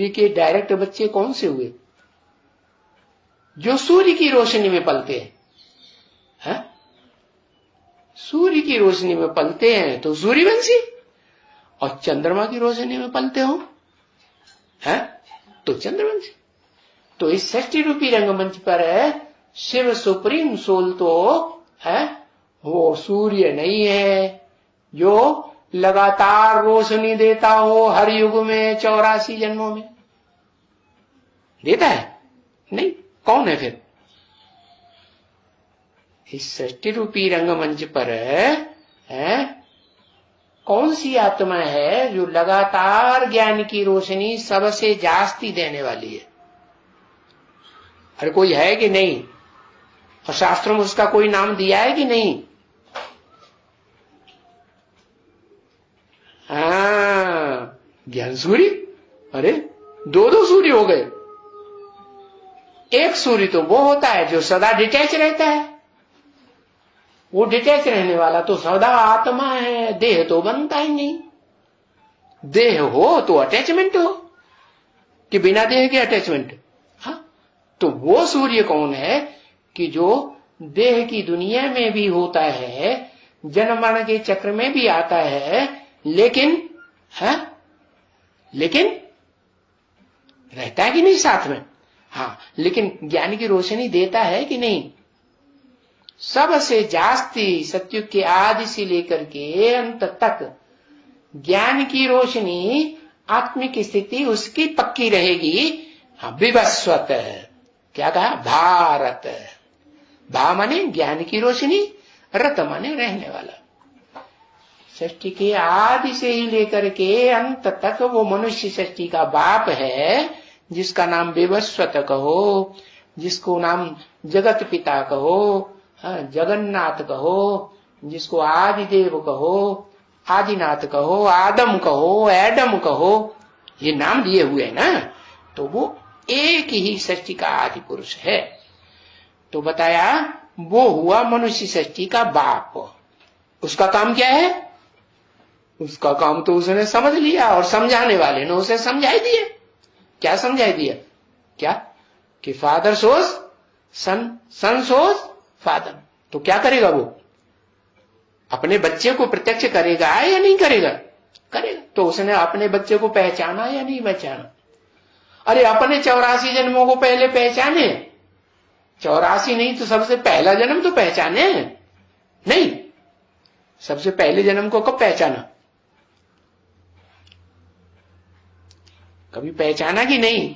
सूर्य के डायरेक्ट बच्चे कौन से हुए? जो सूर्य की रोशनी में पलते हैं। सूर्य की रोशनी में पलते हैं तो सूर्यवंशी, और चंद्रमा की रोशनी में पलते हो तो चंद्रवंशी। तो इस षष्ठी रूपी रंगमंच पर शिव सुप्रीम सोल तो है, वो सूर्य नहीं है जो लगातार रोशनी देता हो हर युग में 84 जन्मों में। देता है? नहीं। कौन है फिर? इस सृष्टि रूपी रंगमंच पर कौन सी आत्मा है जो लगातार ज्ञान की रोशनी सबसे जास्ती देने वाली है? अरे कोई है कि नहीं? और शास्त्रों में उसका कोई नाम दिया है कि नहीं? ज्ञान सूर्य। अरे दो सूर्य हो गए। एक सूर्य तो वो होता है जो सदा डिटैच रहता है, वो डिटैच रहने वाला तो सदा आत्मा है, देह तो बनता ही नहीं। देह हो तो अटैचमेंट हो, कि बिना देह के अटैचमेंट? तो वो सूर्य कौन है कि जो देह की दुनिया में भी होता है, जन्म मरण के चक्र में भी आता है, लेकिन रहता है कि नहीं साथ में? लेकिन ज्ञान की रोशनी देता है कि नहीं? सबसे जास्ती सत्युग के आदि से लेकर के अंत तक ज्ञान की रोशनी, आत्मिक स्थिति उसकी पक्की रहेगी। विवस्वत, क्या कहा? भारत। भा माने ज्ञान की रोशनी, रत माने रहने वाला। सृष्टि के आदि से ही लेकर के अंत तक वो मनुष्य सृष्टि का बाप है, जिसका नाम विवस्वत कहो, जिसको नाम जगत पिता कहो, जगन्नाथ कहो, जिसको आदिदेव कहो, आदिनाथ कहो, आदम कहो, एडम कहो, ये नाम दिए हुए हैं ना। तो वो एक ही सृष्टि का आदि पुरुष है। तो बताया वो हुआ मनुष्य सृष्टि का बाप। उसका काम क्या है? उसका काम तो उसने समझ लिया, और समझाने वाले ने उसे समझाई दिया। क्या समझाई दिया? क्या? कि फादर सोज सन, सन सोज फादर। तो क्या करेगा वो? अपने बच्चे को प्रत्यक्ष करेगा या नहीं करेगा? करेगा। तो उसने अपने बच्चे को पहचाना या नहीं पहचाना? अरे अपने 84 जन्मों को पहले पहचाने। 84 नहीं तो सबसे पहला जन्म तो पहचाने नहीं। सबसे पहले जन्म को कब पहचाना? कभी पहचाना कि नहीं?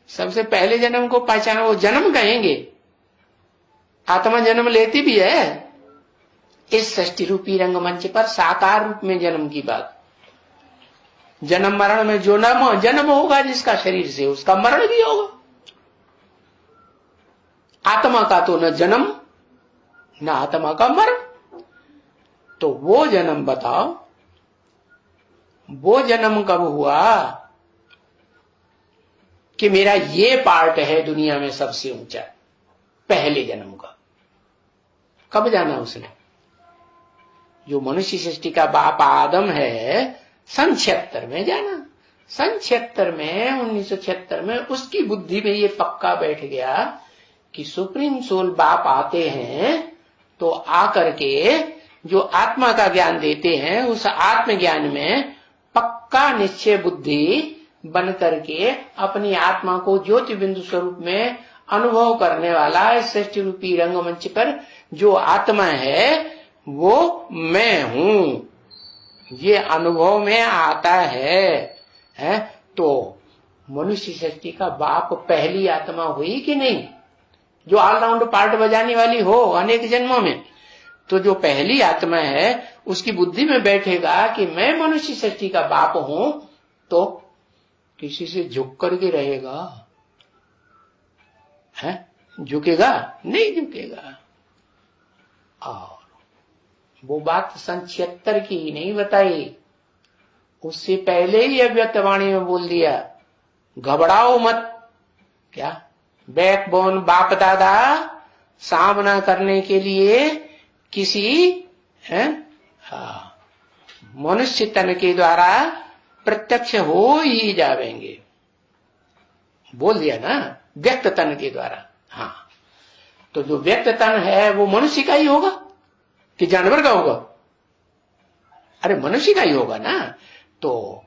सबसे पहले जन्म को पहचाना। वो जन्म कहेंगे, आत्मा जन्म लेती भी है। इस सृष्टि रूपी रंगमंच पर साकार रूप में जन्म की बात। जन्म मरण में जो जन्म होगा जिसका शरीर से, उसका मरण भी होगा। आत्मा का तो न जन्म न आत्मा का मरण। तो वो जन्म बताओ, वो जन्म कब हुआ कि मेरा ये पार्ट है दुनिया में सबसे ऊंचा? पहले जन्म का। कब जाना उसने? जो मनुष्य सृष्टि का बाप आदम है, सन 76 में जाना। सन 76 में, 1976 में उसकी बुद्धि में ये पक्का बैठ गया कि सुप्रीम सोल बाप आते हैं तो आकर के जो आत्मा का ज्ञान देते हैं, उस आत्मज्ञान में पक्का निश्चय बुद्धि बन करके अपनी आत्मा को ज्योति बिंदु स्वरूप में अनुभव करने वाला इस सृष्टि रूपी रंगमंच पर जो आत्मा है वो मैं हूं, ये अनुभव में आता है। तो मनुष्य सृष्टि का बाप पहली आत्मा हुई कि नहीं? जो ऑलराउंड पार्ट बजाने वाली हो अनेक जन्मों में। तो जो पहली आत्मा है उसकी बुद्धि में बैठेगा कि मैं मनुष्य सृष्टि का बाप हूं, तो किसी से झुक करके रहेगा? है? झुकेगा? नहीं झुकेगा। और वो बात सन 76 की ही नहीं बताई, उससे पहले ही अव्यक्तवाणी में बोल दिया, घबराओ मत। क्या? बैकबोन बाप दादा सामना करने के लिए किसी मनुष्य तन के द्वारा प्रत्यक्ष हो ही जावेंगे। बोल दिया ना, व्यक्त तन के द्वारा। हाँ, तो जो व्यक्त तन है वो मनुष्य का ही होगा कि जानवर का होगा? अरे मनुष्य का ही होगा ना। तो